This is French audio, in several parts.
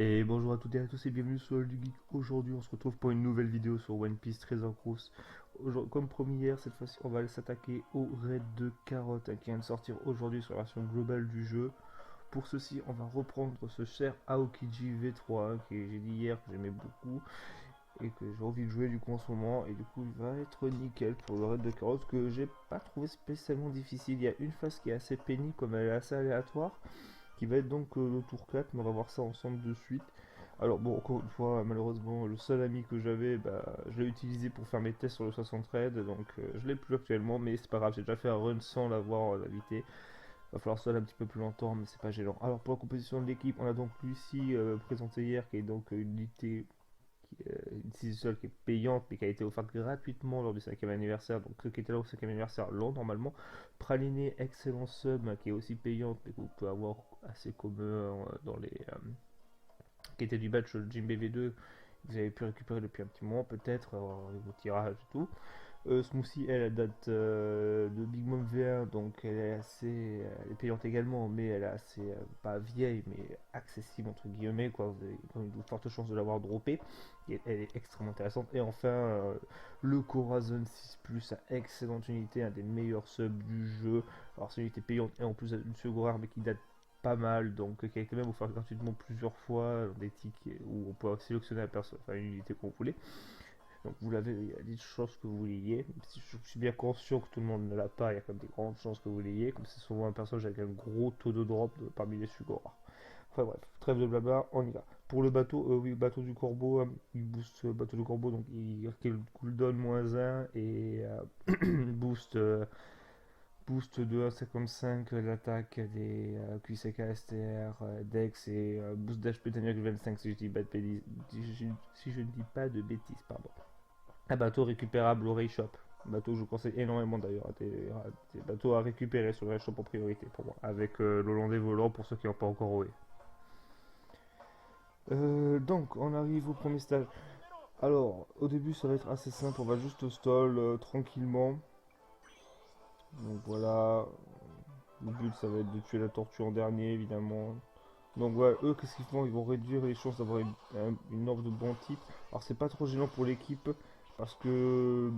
Et bonjour à toutes et à tous et bienvenue sur le du Geek. Aujourd'hui, on se retrouve pour une nouvelle vidéo sur One Piece Treasure Cruise. Comme promis hier, cette fois-ci, on va aller s'attaquer au raid de Carotte qui vient de sortir aujourd'hui sur la version globale du jeu. Pour ceci, on va reprendre ce cher Aokiji V3 que j'ai dit hier que j'aimais beaucoup et que j'ai envie de jouer du coup en ce moment. Et du coup, il va être nickel pour le raid de Carotte que j'ai pas trouvé spécialement difficile. Il y a une phase qui est assez pénible, comme elle est assez aléatoire, qui va être donc le tour 4, mais on va voir ça ensemble de suite. Alors bon, encore une fois, malheureusement, le seul ami que j'avais, je l'ai utilisé pour faire mes tests sur le 63, donc je l'ai plus actuellement, mais c'est pas grave, j'ai déjà fait un run sans l'avoir invité. Va falloir se un petit peu plus longtemps, mais c'est pas gênant. Alors pour la composition de l'équipe, on a donc Lucie présentée hier, qui est donc une unité, une seule qui est payante, mais qui a été offerte gratuitement lors du 5e anniversaire. Donc ceux qui étaient là au 5e anniversaire l'ont normalement. Praliné, excellent sub, qui est aussi payante, mais que vous pouvez avoir assez commun dans les qui était du batch Jimbe V2, que vous avez pu récupérer depuis un petit moment, peut-être, vos tirages et tout. Smoothie, elle date de Big Mom V1, donc elle est payante également, mais elle est assez, pas vieille, mais accessible entre guillemets, quoi. Vous avez quand même de fortes chances de l'avoir droppé. Et elle est extrêmement intéressante. Et enfin, le Corazon 6 Plus, excellente unité, un des meilleurs subs du jeu. Alors, c'est une unité payante et en plus une seconde arme qui date pas mal, donc qui a quand même offert gratuitement plusieurs fois des tickets où on peut sélectionner la personne, enfin une unité qu'on voulait. Donc vous l'avez, il y a des chances que vous l'ayez. Si je suis bien conscient que tout le monde ne l'a pas, il y a quand même des grandes chances que vous l'ayez. Comme c'est souvent un personnage avec un gros taux de drop parmi les sugors. Enfin bref, trêve de blabla, on y va. Pour le bateau, oui, bateau du corbeau, il booste bateau du corbeau, donc il recule cooldown -1 et boost, boost de 1,55 l'attaque des QCK, STR, Dex et boost d'HP de 25 si je dis si je ne dis pas de bêtises, pardon. Un bateau récupérable au Ray Shop. Un bateau que je vous conseille énormément d'ailleurs. Des bateaux à récupérer sur le Ray Shop en priorité pour moi. Avec l'Hollandais volant pour ceux qui n'ont pas encore roué. Donc on arrive au premier stage. Alors au début ça va être assez simple. On va juste stall tranquillement. Donc voilà. Le but ça va être de tuer la tortue en dernier évidemment. Donc voilà, eux qu'est-ce qu'ils font? Ils vont réduire les chances d'avoir une offre de bon type. Alors c'est pas trop gênant pour l'équipe parce que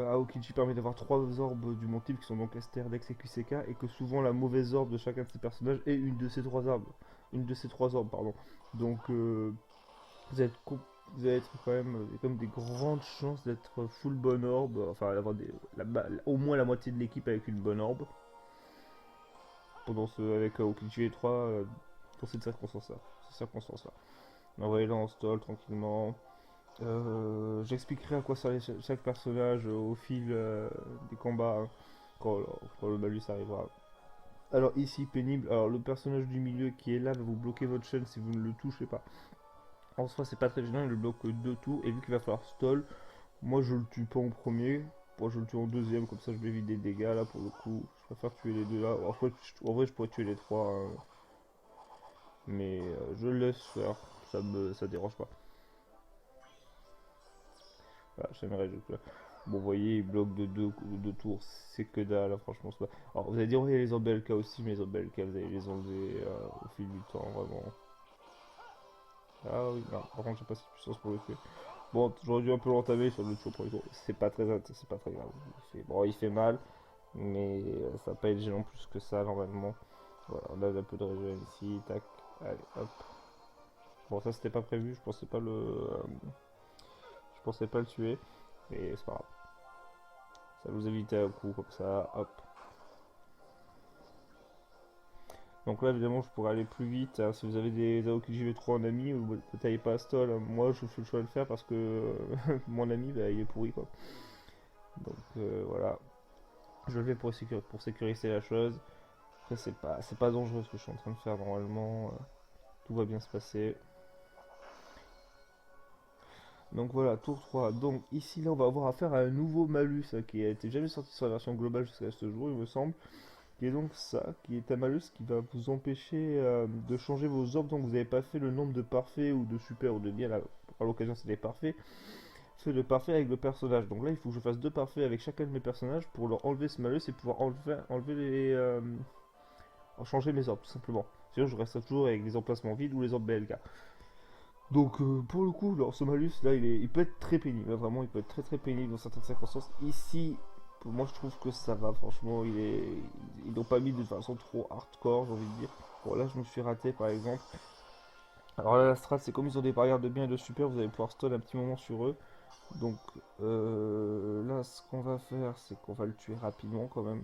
Aokiji permet d'avoir trois orbes du monde type qui sont donc Esther, Dex et QCK, et que souvent la mauvaise orbe de chacun de ces personnages est une de ces trois orbes. Une de ces trois orbes, pardon. Donc vous allez être, vous allez être quand même, comme des grandes chances d'être full bonne orbe, enfin d'avoir au moins la moitié de l'équipe avec une bonne orbe. Pendant avec Aokiji et 3 pour cette circonstance-là. On va aller là en stall tranquillement. J'expliquerai à quoi sert chaque personnage au fil des combats, hein, quand le malus arrivera. Alors ici, pénible. Alors le personnage du milieu qui est là va vous bloquer votre chaîne si vous ne le touchez pas. En soi, c'est pas très gênant, il le bloque deux tours. Et vu qu'il va falloir stall, moi je le tue pas en premier. Moi je le tue en deuxième, comme ça je m'évite des dégâts là pour le coup. Je préfère tuer les deux là. En vrai, je pourrais tuer les trois, hein, mais je le laisse faire. Ça dérange pas. Voilà, j'aimerais juste. Bon, vous voyez, il bloque de deux tours, c'est que dalle, hein, franchement. Alors, vous allez dire, oui, il y a les orbes LK aussi, mais les orbes LK, vous allez les enlever au fil du temps, vraiment. Ah oui, non, par contre, j'ai pas cette puissance pour le tuer. Bon, j'aurais dû un peu l'entamer sur le tuer au premier tour. C'est pas très grave. Bon, il fait mal, mais ça va pas être gênant plus que ça, normalement. Voilà, on a un peu de régène ici, tac, allez, hop. Bon, ça, c'était pas prévu, je pensais pas le tuer, mais c'est pas grave. Ça vous évite un coup comme ça, hop. Donc là évidemment je pourrais aller plus vite, hein. Si vous avez des Aoki JV3 en ami, vous ne taillez pas à stall, hein. Moi je fais le choix de le faire parce que mon ami il est pourri quoi. Donc voilà, je le fais pour sécuriser la chose. Après c'est pas dangereux ce que je suis en train de faire normalement, tout va bien se passer. Donc voilà, tour 3. Donc ici là on va avoir affaire à un nouveau malus, hein, qui a été jamais sorti sur la version globale jusqu'à ce jour il me semble. Qui est donc ça, qui est un malus qui va vous empêcher de changer vos orbes tant que vous n'avez pas fait le nombre de parfaits ou de super ou de bien, là, à l'occasion c'est des parfaits, fait de parfaits avec le personnage. Donc là il faut que je fasse deux parfaits avec chacun de mes personnages pour leur enlever ce malus et pouvoir enlever changer mes orbes tout simplement. Sinon, je resterai toujours avec les emplacements vides ou les orbes BLK. Donc, pour le coup, alors, ce malus là, il peut être très pénible. Là, vraiment, il peut être très très pénible dans certaines circonstances. Ici, pour moi, je trouve que ça va. Franchement, ils n'ont pas mis de façon trop hardcore, j'ai envie de dire. Bon, là, je me suis raté par exemple. Alors là, la strat, c'est comme ils ont des barrières de bien et de super, vous allez pouvoir stun un petit moment sur eux. Donc, là, ce qu'on va faire, c'est qu'on va le tuer rapidement quand même.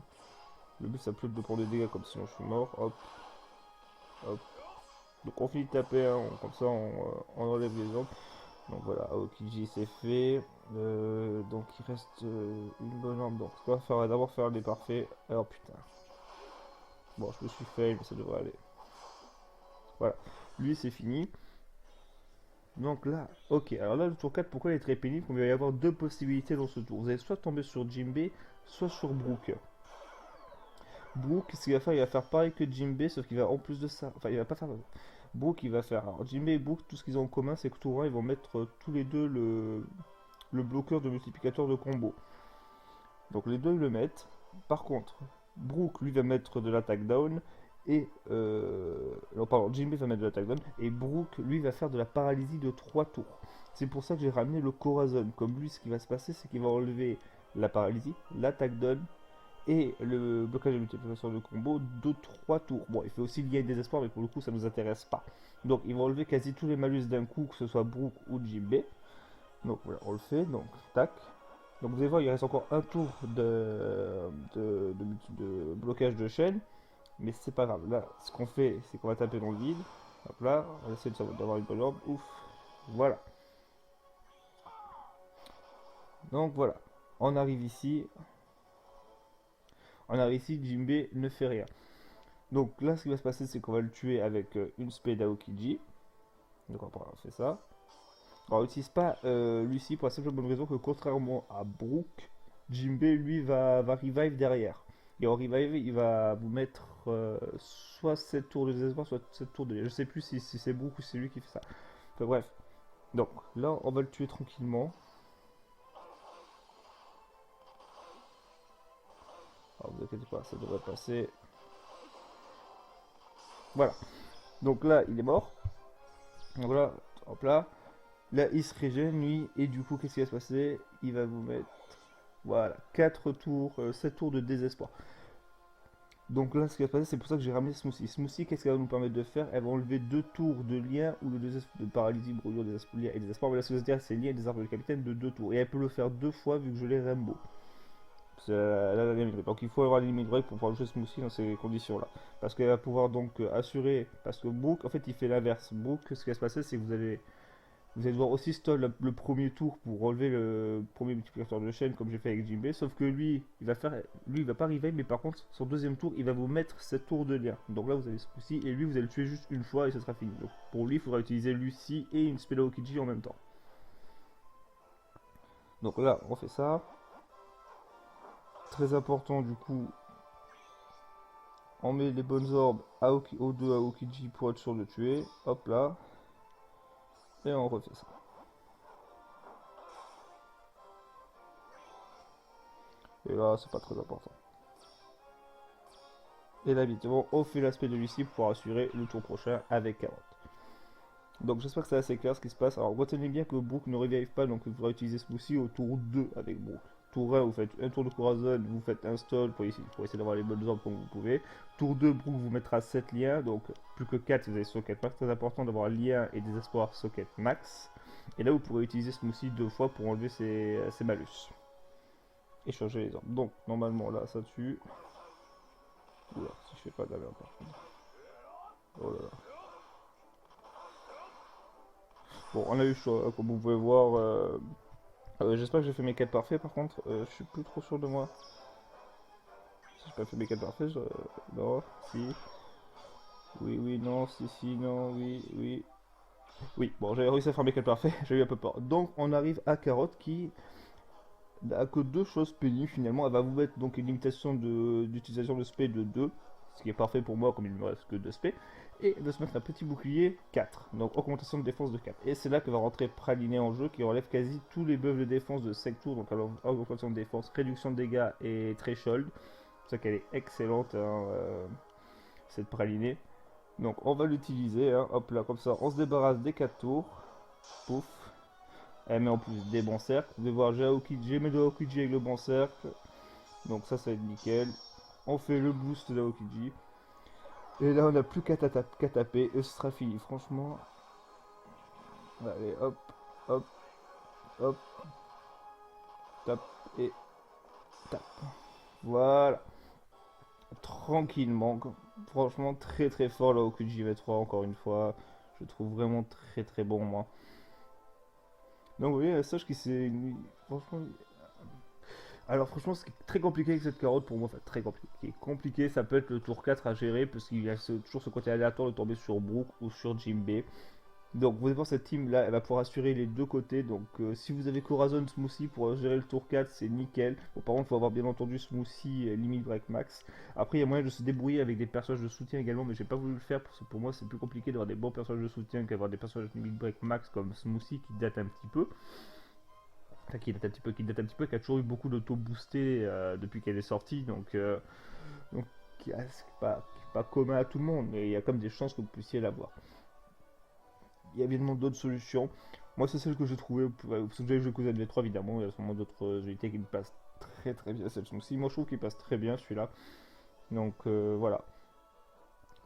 Le but, ça peut être de prendre des dégâts comme sinon je suis mort. Hop, hop. Donc, on finit de taper, hein, comme ça, on enlève les autres. Donc voilà, Aokiji c'est fait. Donc il reste une bonne arme. Donc on va faire d'abord faire les parfaits. Alors putain. Bon, je me suis fait, mais ça devrait aller. Voilà, lui c'est fini. Donc là, ok. Alors là, le tour 4, pourquoi il est très pénible? Il va y avoir deux possibilités dans ce tour. Vous allez soit tomber sur Jinbei, soit sur Brook. Brook, ce qu'il va faire, il va faire pareil que Jinbei, sauf qu'il va en plus de ça. Enfin, il va pas faire. Brook, il va faire. Alors, Jinbei et Brook, tout ce qu'ils ont en commun, c'est que tour 1, ils vont mettre tous les deux le bloqueur de multiplicateur de combo. Donc les deux ils le mettent. Par contre, Brook lui va mettre de l'attaque down et non, pardon, Jinbei va mettre de l'attaque down et Brook lui va faire de la paralysie de 3 tours. C'est pour ça que j'ai ramené le Corazon. Comme lui, ce qui va se passer, c'est qu'il va enlever la paralysie, l'attaque down et le blocage de multiplication de combo de 3 tours. Bon, il fait aussi le lien des espoirs, mais pour le coup, ça nous intéresse pas. Donc, il va enlever quasi tous les malus d'un coup, que ce soit Brook ou Jinbei. Donc voilà, on le fait. Donc, tac. Donc vous allez voir, il reste encore un tour de blocage de chaîne. Mais c'est pas grave. Là, ce qu'on fait, c'est qu'on va taper dans le vide. Hop là, on va essayer d'avoir une bonne orbe. Ouf. Voilà. Donc voilà. On arrive ici. On arrive ici, Jinbei ne fait rien. Donc là, ce qui va se passer, c'est qu'on va le tuer avec une spade Aokiji. Donc on va faire ça. Alors, on n'utilise pas Lucy pour la simple bonne raison que contrairement à Brook, Jinbei lui va revive derrière. Et en revive, il va vous mettre soit 7 tours de désespoir, soit 7 tours de. Je sais plus si c'est Brook ou c'est lui qui fait ça. Enfin, bref. Donc là, on va le tuer tranquillement. Alors, vous inquiétez pas, ça devrait passer. Voilà. Donc là, il est mort. Donc là, hop là. Là, il se régène, lui. Et du coup, qu'est-ce qui va se passer? Il va vous mettre. Voilà, 4 tours, 7 tours de désespoir. Donc là, ce qui va se passer, c'est pour ça que j'ai ramené Smoothie. Smoothie, qu'est-ce qu'elle va nous permettre de faire? Elle va enlever 2 tours de lien ou de paralysie, brûlure, lien et désespoir. Mais là, ce que je veux dire, c'est lien et des arbres de capitaine de 2 tours. Et elle peut le faire 2 fois vu que je l'ai Rainbow. C'est la limit break. Donc il faut avoir la limit break pour pouvoir jouer Smoothie dans ces conditions-là. Parce qu'elle va pouvoir donc assurer. Parce que Brook, en fait, il fait l'inverse. Brook, ce qui va se passer, c'est que vous allez devoir aussi stall le premier tour pour relever le premier multiplicateur de chaîne comme j'ai fait avec Jinbei. Sauf que lui, il va pas arriver, mais par contre, son deuxième tour, il va vous mettre 7 tours de lien. Donc là, vous avez ce coup-ci, et lui, vous allez le tuer juste une fois et ça sera fini. Donc pour lui, il faudra utiliser Lucy et une Spell Aokiji en même temps. Donc là, on fait ça. Très important, du coup, on met les bonnes orbes aux deux Aokiji pour être sûr de tuer. Hop là. Et on refait ça. Et là, c'est pas très important. Et là, évidemment, on fait l'aspect de Lucie pour assurer le tour prochain avec 40. Donc j'espère que c'est assez clair ce qui se passe. Alors retenez bien que Brook ne revive pas, donc il faudra utiliser Smoothie au tour 2 avec Brook. Tour 1, vous faites un tour de Corazon, vous faites un stall pour essayer d'avoir les bonnes orbes comme vous pouvez. Tour 2, Brook vous mettra 7 liens, donc plus que 4 si vous avez socket max. Très important d'avoir lien et désespoir socket max. Et là vous pourrez utiliser Smoothie 2 fois pour enlever ses malus. Et changer les orbes. Donc normalement là ça tue. Oula, si je fais pas de la merde par contre. Oh là là. Bon, on a eu chaud, comme vous pouvez voir. J'espère que j'ai fait mes quêtes parfaits par contre. Je suis plus trop sûr de moi. Si j'ai pas fait mes quêtes parfaits, non, si. Oui, oui, non, si, non, oui, oui. Oui, bon, j'ai réussi à faire mes quêtes parfaits, j'ai eu un peu peur. Donc, on arrive à Carotte qui n'a que deux choses pénibles finalement. Elle va vous mettre donc une limitation d'utilisation de spé de 2, ce qui est parfait pour moi comme il ne me reste que 2 spé. Et de se mettre un petit bouclier 4, donc augmentation de défense de 4. Et c'est là que va rentrer Praliné en jeu qui enlève quasi tous les buffs de défense de 5 tours, donc alors augmentation de défense, réduction de dégâts et threshold. C'est pour ça qu'elle est excellente, hein, cette Pralinée. Donc on va l'utiliser, hein. Hop là, comme ça, on se débarrasse des 4 tours. Pouf. Elle met en plus des bons cercles. Vous pouvez voir, j'ai mes deux Aokiji avec le bon cercle. Donc ça va être nickel. On fait le boost d'Aokiji. Et là, on n'a plus qu'à taper et ce sera fini. Franchement, allez, hop, hop, hop, tape et tape. Voilà. Tranquillement. Franchement, très très fort là au QGV3, encore une fois. Je le trouve vraiment très très bon, moi. Donc, vous voyez, sache que c'est. Franchement. Alors, franchement, ce qui est très compliqué avec cette carotte pour moi, enfin, très compliqué. Compliqué, ça peut être le tour 4 à gérer, parce qu'il y a toujours ce côté aléatoire de tomber sur Brook ou sur Jinbei. Donc vous allez voir cette team là, elle va pouvoir assurer les deux côtés. Donc si vous avez Corazon Smoothie pour gérer le tour 4, c'est nickel. Bon, par contre, il faut avoir bien entendu Smoothie limite break max. Après, il y a moyen de se débrouiller avec des personnages de soutien également, mais j'ai pas voulu le faire parce que pour moi c'est plus compliqué d'avoir des bons personnages de soutien qu'avoir des personnages limite break max comme Smoothie qui date un petit peu. Enfin, qui date un petit peu, qui a toujours eu beaucoup d'auto boosté depuis qu'elle est sortie. Donc qui est pas commun à tout le monde, mais il y a comme des chances que vous puissiez l'avoir. Il y a évidemment d'autres solutions. Moi, c'est celle que j'ai trouvée. Parce que j'ai joué Cousin V3, évidemment. Il y a sûrement d'autres unités qui me passent très très bien cette ci. Moi, je trouve qu'il passe très bien celui-là. Donc voilà.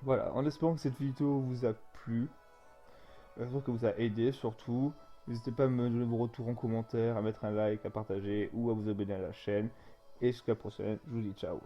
Voilà. En espérant que cette vidéo vous a plu. J'espère que vous a aidé surtout. N'hésitez pas à me donner vos retours en commentaire, à mettre un like, à partager ou à vous abonner à la chaîne. Et jusqu'à la prochaine. Je vous dis ciao.